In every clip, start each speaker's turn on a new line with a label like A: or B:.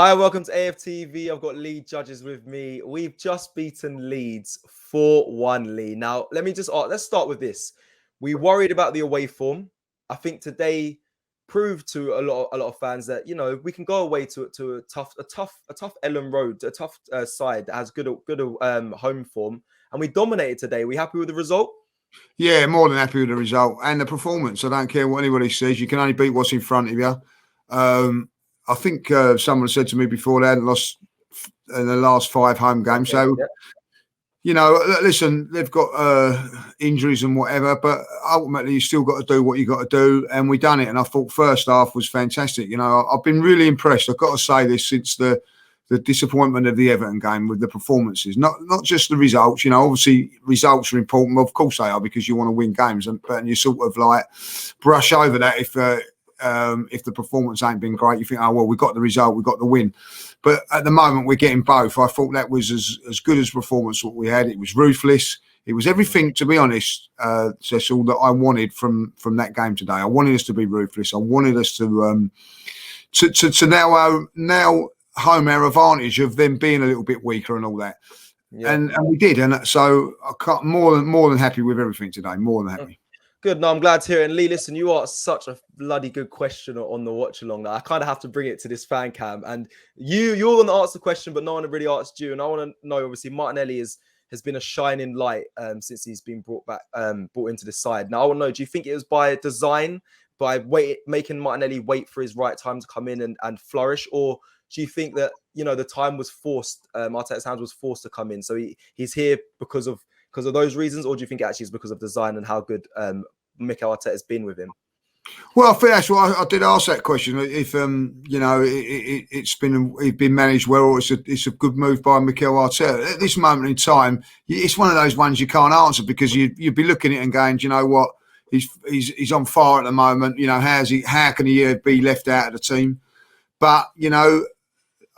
A: Hi, welcome to AFTV. I've got Leeds judges with me. We've just beaten Leeds 4-1, Lee. Now, let's start with this. We worried about the away form. I think today proved to a lot of fans that we can go away to a tough Ellen Road, a tough side that has good home form, and we dominated today. We happy with the result?
B: Yeah, more than happy with the result and the performance. I don't care what anybody says. You can only beat what's in front of you. I think someone said to me before they hadn't lost in the last 5 home games.
A: Okay,
B: listen, they've got injuries and whatever, but ultimately you still got to do what you got to do, and we done it. And I thought first half was fantastic. I've been really impressed. I've got to say this since the disappointment of the Everton game with the performances, not just the results. Obviously results are important. Of course they are, because you want to win games, and you sort of like brush over that if the performance ain't been great. You think, oh well, we got the result, we got the win. But at the moment we're getting both. I thought that was as good as performance what we had. It was ruthless. It was everything, to be honest, Cecil, that I wanted from that game today. I wanted us to be ruthless. I wanted us to now home our advantage of them being a little bit weaker and all that. Yeah. And we did, and so I can't more than happy with everything today. More than happy.
A: Good. No, I'm glad to hear it. And Lee, listen, you are such a bloody good questioner on the watch along that I kind of have to bring it to this fan cam. And you're going to answer the question, but no one really asked you. And I want to know, obviously, Martinelli has been a shining light since he's been brought into the side. Now, I want to know, do you think it was by design, by making Martinelli wait for his right time to come in and flourish, or do you think that the time was forced? Arteta's hands was forced to come in, so he's here because of those reasons, or do you think actually it's because of design and how good Mikel Arteta has been with him?
B: Well, I think that's what I did ask that question. If it's been managed well, or it's a good move by Mikel Arteta at this moment in time. It's one of those ones you can't answer, because you'd be looking at it and going, do you know what? He's on fire at the moment. How can he be left out of the team? But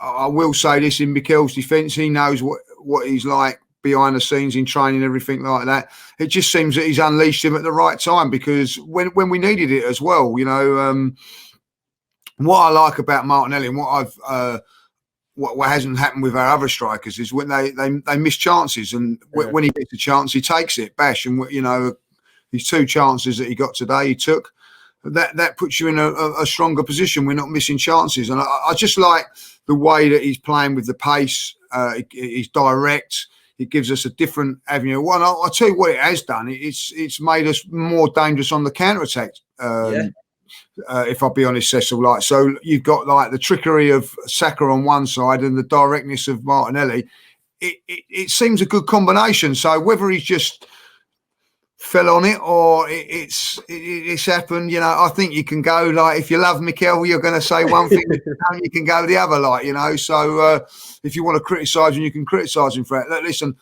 B: I will say this in Mikel's defence, he knows what he's like behind the scenes in training, everything like that. It just seems that he's unleashed him at the right time, because when we needed it as well. What I like about Martinelli and what hasn't happened with our other strikers is when they miss chances, and when he gets a chance, he takes it, bash. And his 2 chances that he got today, he took. That puts you in a stronger position. We're not missing chances, and I just like the way that he's playing with the pace. He's direct. It gives us a different avenue. Well, I'll tell you what it has done. It's made us more dangerous on the counter-attack. If I'll be honest, Cecil. So you've got the trickery of Saka on one side and the directness of Martinelli. It seems a good combination. So whether he's just fell on it or it's happened, I think you can go if you love Mikel, you're going to say one thing, you can go the other, So if you want to criticise him, you can criticise him for it. Listen,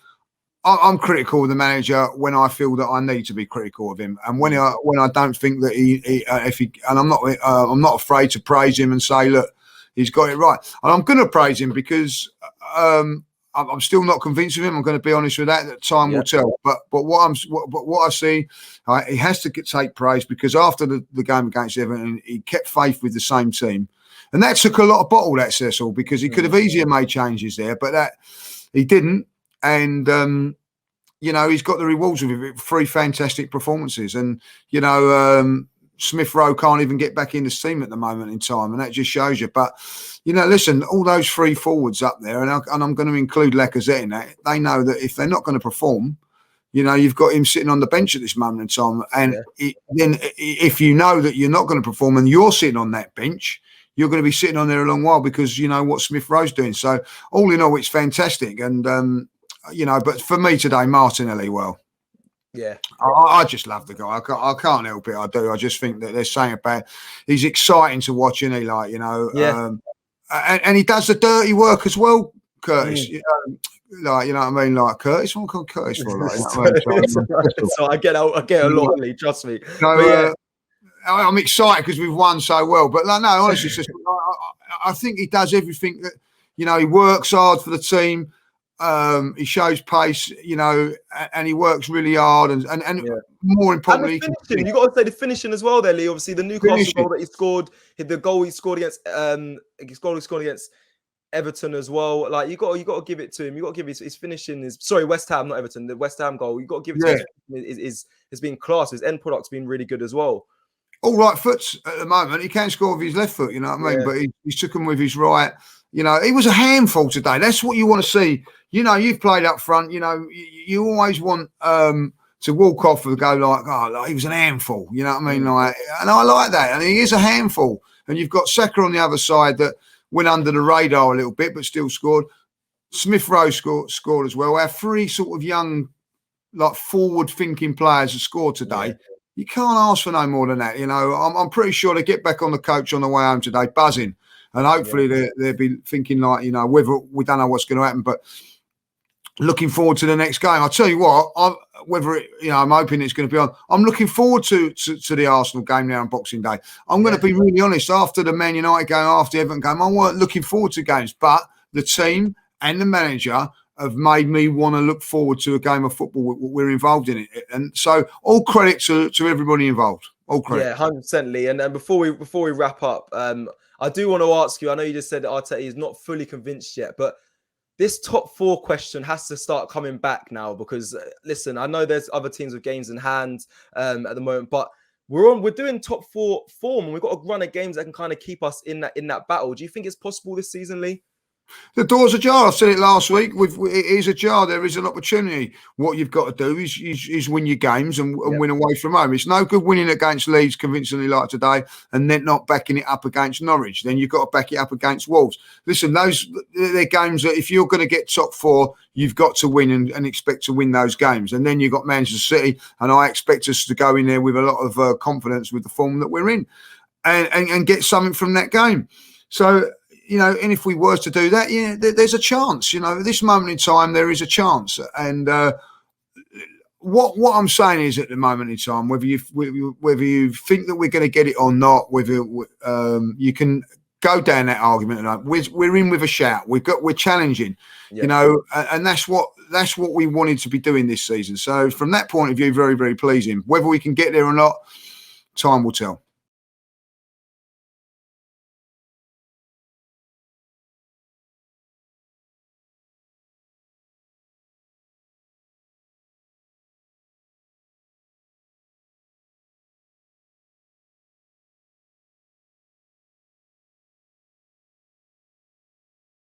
B: I'm critical of the manager when I feel that I need to be critical of him, and when I don't think that I'm not afraid to praise him and say, look, he's got it right, and I'm going to praise him because I'm still not convinced of him. I'm going to be honest with that. Time will tell. But what I see, he has to take praise, because after the game against Everton, he kept faith with the same team, and that took a lot of bottle, that Cecil, because he could have easier made changes there, but that he didn't. And he's got the rewards of it. 3 fantastic performances, and Smith Rowe can't even get back in the team at the moment in time, and that just shows you. But listen, all those 3 forwards up there, and I'm going to include Lacazette in that. They know that if they're not going to perform, you've got him sitting on the bench at this moment in time. And then if you know that you're not going to perform and you're sitting on that bench, you're going to be sitting on there a long while, because you know what Smith Rowe's doing. So all in all, it's fantastic. And but for me today, Martinelli, well.
A: Yeah,
B: I just love the guy. I can't help it. I do. I just think that they're saying about he's exciting to watch, isn't he? And he does the dirty work as well, Curtis. What I mean? Curtis. What called Curtis for?
A: So I get a lot, Lee. Trust me.
B: So, I'm excited because we've won so well. But no, honestly, it's just, I think he does everything that he works hard for the team. He shows pace, and he works really hard, and more importantly,
A: and you got to say the finishing as well, there, Lee. Obviously, the Newcastle goal that he scored, the goal he scored against, Everton as well. Like you got to give it to him. You got to give his finishing. West Ham, not Everton. The West Ham goal. You got to give it to him. Has been class. His end product's been really good as well.
B: All right foots at the moment. He can score with his left foot. You know what I mean? But he's took him with his right. You know, he was a handful today. That's what you want to see. You know, you've played up front. You know, you always want to walk off and go like, he was an handful. You know what I mean? Like, and I like that. And he is a handful. And you've got Saka on the other side that went under the radar a little bit, but still scored. Smith Rowe scored as well. Our three sort of young, like forward-thinking players have scored today. Yeah. You can't ask for no more than that. You know, I'm pretty sure they get back on the coach on the way home today, buzzing. And hopefully they'll be thinking like, you know, whether we don't know what's going to happen, but looking forward to the next game. I'll tell you what, I'm hoping it's going to be on. I'm looking forward to the Arsenal game now on Boxing Day. I'm going to be really honest. After the Man United game, after the Everton game, I weren't looking forward to games, but the team and the manager have made me want to look forward to a game of football. We're involved in it. And so all credit to everybody involved. All credit.
A: Yeah, 100%, Lee. And before we wrap up, I do want to ask you, I know you just said that Arteta is not fully convinced yet, but this top 4 question has to start coming back now because, listen, I know there's other teams with games in hand at the moment, but we're doing top 4 form and we've got a run of games that can kind of keep us in that battle. Do you think it's possible this season, Lee?
B: The door's ajar. I said it last week. It is ajar. There is an opportunity. What you've got to do is win your games and win away from home. It's no good winning against Leeds convincingly like today and then not backing it up against Norwich. Then you've got to back it up against Wolves. Listen, they're games that if you're going to get top 4, you've got to win and expect to win those games. And then you've got Manchester City, and I expect us to go in there with a lot of confidence with the form that we're in and get something from that game. So, you know, and if we were to do that, there's a chance. You know, at this moment in time, there is a chance. And what I'm saying is, at the moment in time, whether you think that we're going to get it or not, whether you can go down that argument. We're in with a shout. We're challenging. You know, and that's what we wanted to be doing this season. So from that point of view, very, very pleasing. Whether we can get there or not, time will tell.